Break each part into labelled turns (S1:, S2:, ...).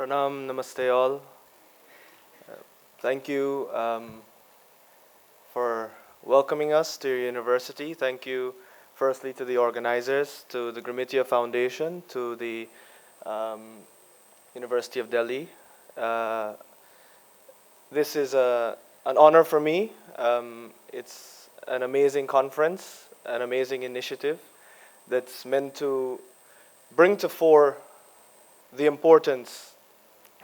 S1: Pranam, namaste all. Thank you for welcoming us to your university. Thank you firstly to the organizers, to the Gramitya Foundation, to the University of Delhi. This is an honor for me. It's an amazing conference, an amazing initiative that's meant to bring to fore the importance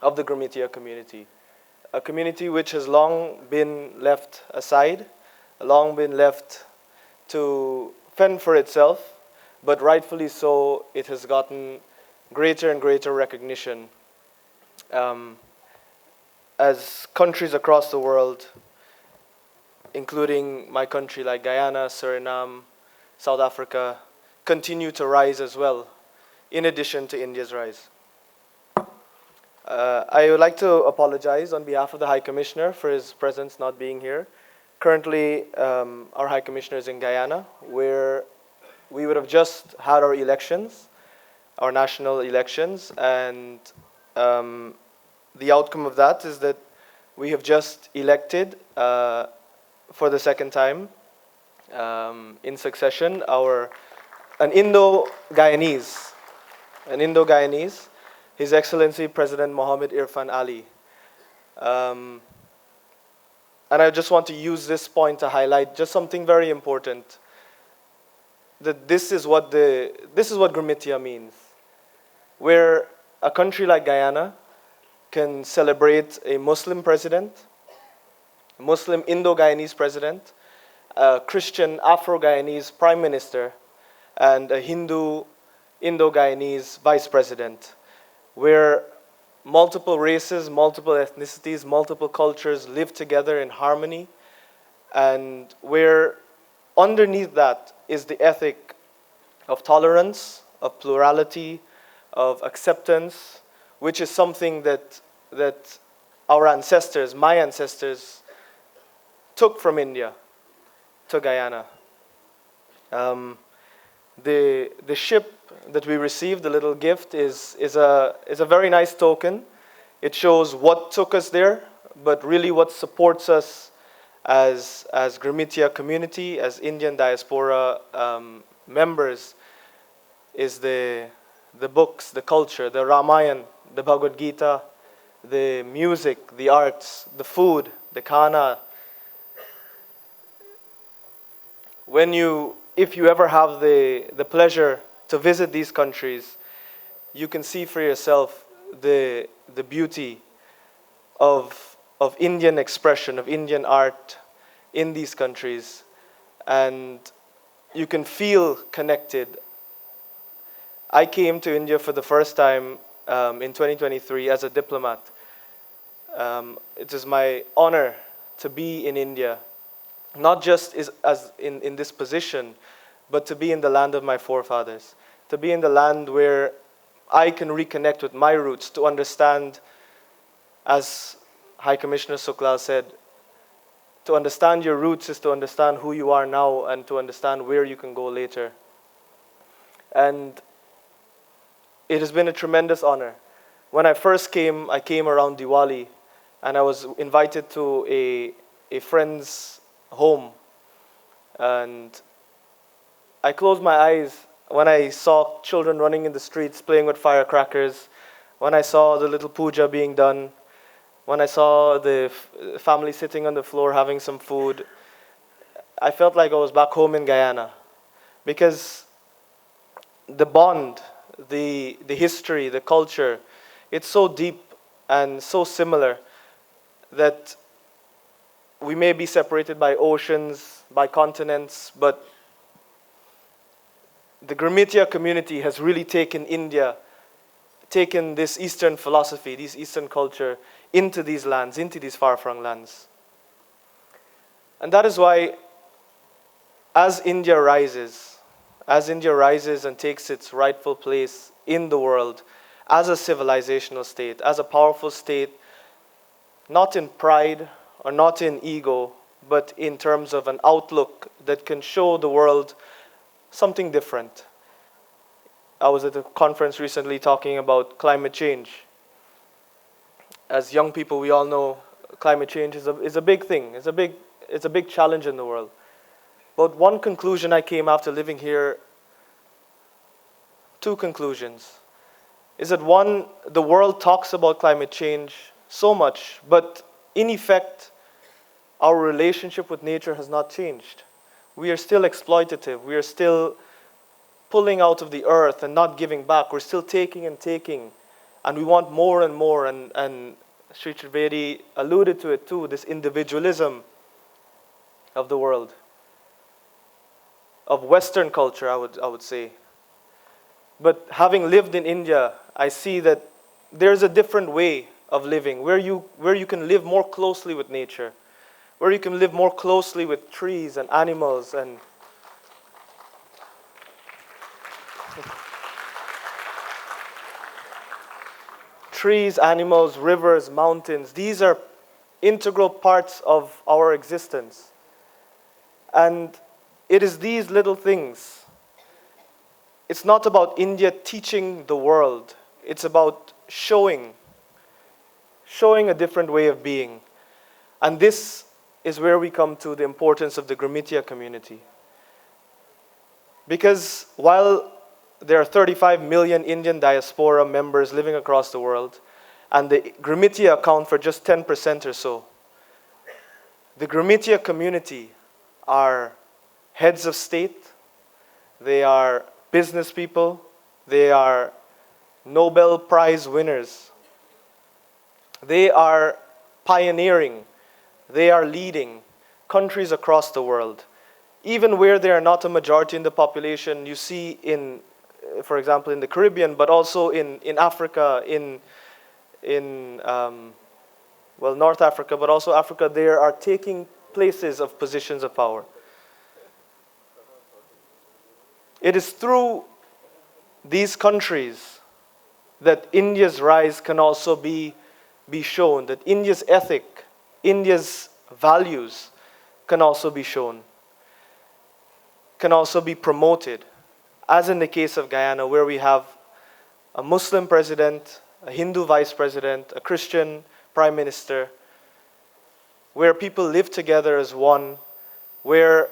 S1: of the Gramitya community, a community which has long been left aside, long been left to fend for itself, but rightfully so, it has gotten greater and greater recognition as countries across the world, including my country like Guyana, Suriname, South Africa, continue to rise as well, in addition to India's rise. I would like to apologize on behalf of the High Commissioner for his presence not being here. Currently, our High Commissioner is in Guyana, where we would have just had our elections, our national elections, and the outcome of that is that we have just elected for the second time in succession an Indo-Guyanese, His Excellency President Mohammed Irfan Ali. And I just want to use this point to highlight just something very important. That this is what Gramitya means. Where a country like Guyana can celebrate a Muslim president, a Muslim Indo-Guyanese president, a Christian Afro-Guyanese prime minister, and a Hindu Indo-Guyanese vice president, where multiple races, multiple ethnicities, multiple cultures live together in harmony, and where underneath that is the ethic of tolerance, of plurality, of acceptance, which is something that our ancestors, my ancestors, took from India to Guyana. The ship that we received, the little gift, is a very nice token. It shows what took us there, but really what supports us as Gramitya community, as Indian diaspora members, is the books, the culture, the Ramayana, the Bhagavad Gita, the music, the arts, the food, the khana. If you ever have the pleasure to visit these countries, you can see for yourself the beauty of Indian expression, of Indian art in these countries, and you can feel connected. I came to India for the first time in 2023 as a diplomat. It is my honor to be in India, not just as in this position, but to be in the land of my forefathers, to be in the land where I can reconnect with my roots, to understand, as High Commissioner Suklal said, to understand your roots is to understand who you are now and to understand where you can go later. And it has been a tremendous honor. When I first came, I came around Diwali, and I was invited to a friend's home, and I closed my eyes when I saw children running in the streets playing with firecrackers, when I saw the little puja being done, when I saw the family sitting on the floor having some food. I felt like I was back home in Guyana, because the bond, the history, the culture, it's so deep and so similar that we may be separated by oceans, by continents, but the Gramitya community has really taken this Eastern philosophy, this Eastern culture into these lands, into these far-flung lands. And that is why, as India rises and takes its rightful place in the world as a civilizational state, as a powerful state, not in pride or not in ego, but in terms of an outlook that can show the world something different. I was at a conference recently talking about climate change. As young people, we all know climate change is a big thing. It's a big challenge in the world. But one conclusion I came after living here, two conclusions, is that one, the world talks about climate change so much, but in effect, our relationship with nature has not changed. We are still exploitative. We are still pulling out of the earth and not giving back. We're still taking and taking, and we want more and more. And Sri Trivedi alluded to it too, this individualism of the world, of Western culture, I would say. But having lived in India, I see that there's a different way of living, where you can live more closely with nature, where you can live more closely with trees and animals and trees, animals, rivers, mountains. These are integral parts of our existence. And it is these little things. It's not about India teaching the world. It's about showing a different way of being. And this is where we come to the importance of the Gramitya community. Because while there are 35 million Indian diaspora members living across the world, and the Gramitya account for just 10% or so, the Gramitya community are heads of state, they are business people, they are Nobel Prize winners. They are pioneering, they are leading countries across the world. Even where they are not a majority in the population, you see in, for example, in the Caribbean, but also in Africa, North Africa, but also Africa, they are taking places of positions of power. It is through these countries that India's rise can also be shown, that India's ethic, India's values can also be shown, can also be promoted, as in the case of Guyana, where we have a Muslim president, a Hindu vice president, a Christian prime minister, where people live together as one, where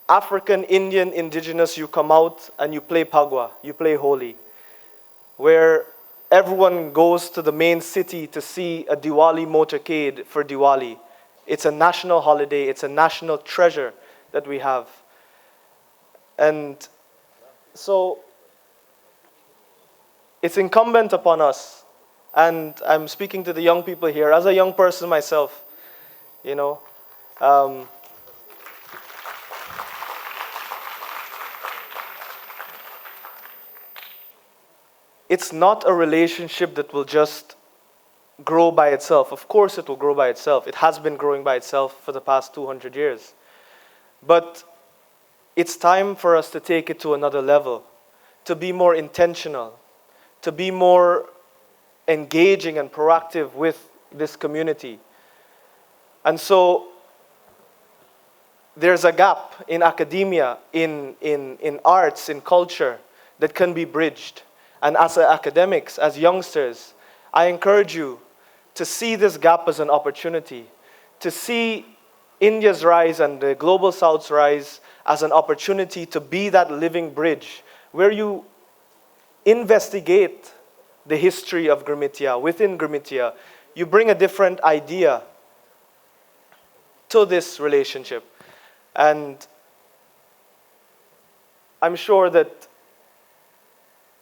S1: African, Indian, indigenous, you come out and you play Phagwa, you play Holi, where everyone goes to the main city to see a Diwali motorcade for Diwali. It's a national holiday, it's a national treasure that we have. And so it's incumbent upon us, and I'm speaking to the young people here, as a young person myself, it's not a relationship that will just grow by itself. Of course it will grow by itself. It has been growing by itself for the past 200 years. But it's time for us to take it to another level, to be more intentional, to be more engaging and proactive with this community. And so there's a gap in academia, in arts, in culture that can be bridged. And as academics, as youngsters, I encourage you to see this gap as an opportunity, to see India's rise and the Global South's rise as an opportunity to be that living bridge, where you investigate the history of Gramitya. Within Gramitya, you bring a different idea to this relationship. And I'm sure that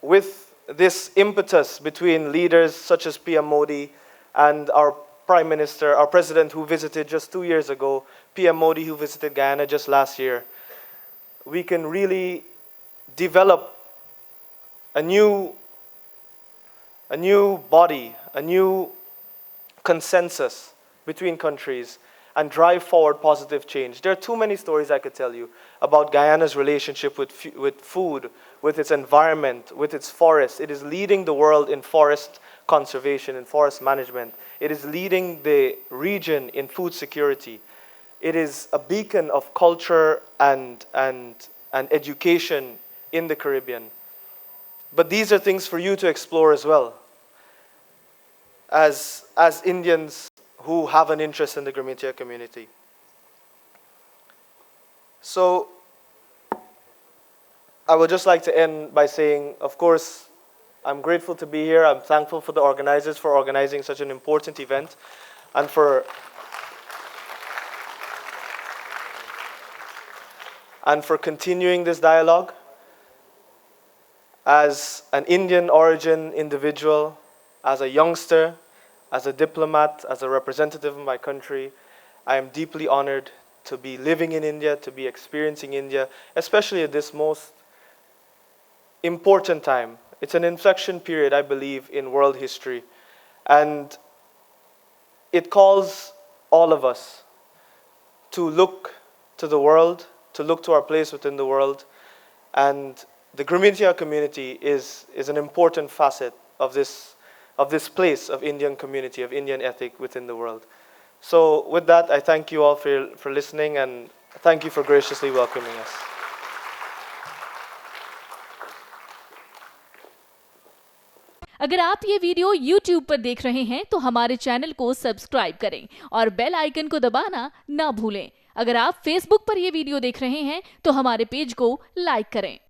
S1: with this impetus between leaders such as PM Modi and our Prime Minister, our President who visited just 2 years ago, PM Modi who visited Guyana just last year, we can really develop a new body, a new consensus between countries and drive forward positive change. There are too many stories I could tell you about Guyana's relationship with food, with its environment, with its forests. It is leading the world in forest conservation and forest management. It is leading the region in food security. It is a beacon of culture and education in the Caribbean. But these are things for you to explore as well. as Indians who have an interest in the Grameentia community. So I would just like to end by saying, of course, I'm grateful to be here. I'm thankful for the organizers for organizing such an important event and for continuing this dialogue. As an Indian origin individual, as a youngster, as a diplomat, as a representative of my country, I am deeply honored to be living in India, to be experiencing India, especially at this most important time. It's an inflection period, I believe, in world history. And it calls all of us to look to the world, to look to our place within the world. And the Grameentia community is an important facet of this place of Indian community, of Indian ethic within the world. So with that, I thank you all for listening, and thank you for graciously welcoming us.
S2: अगर आप ये video YouTube पर देख रहे हैं तो हमारे channel को सब्सक्राइब करें और बेल आइकन को दबाना ना भूलें। अगर आप Facebook पर ये वीडियो देख रहे हैं तो हमारे पेज को लाइक करें।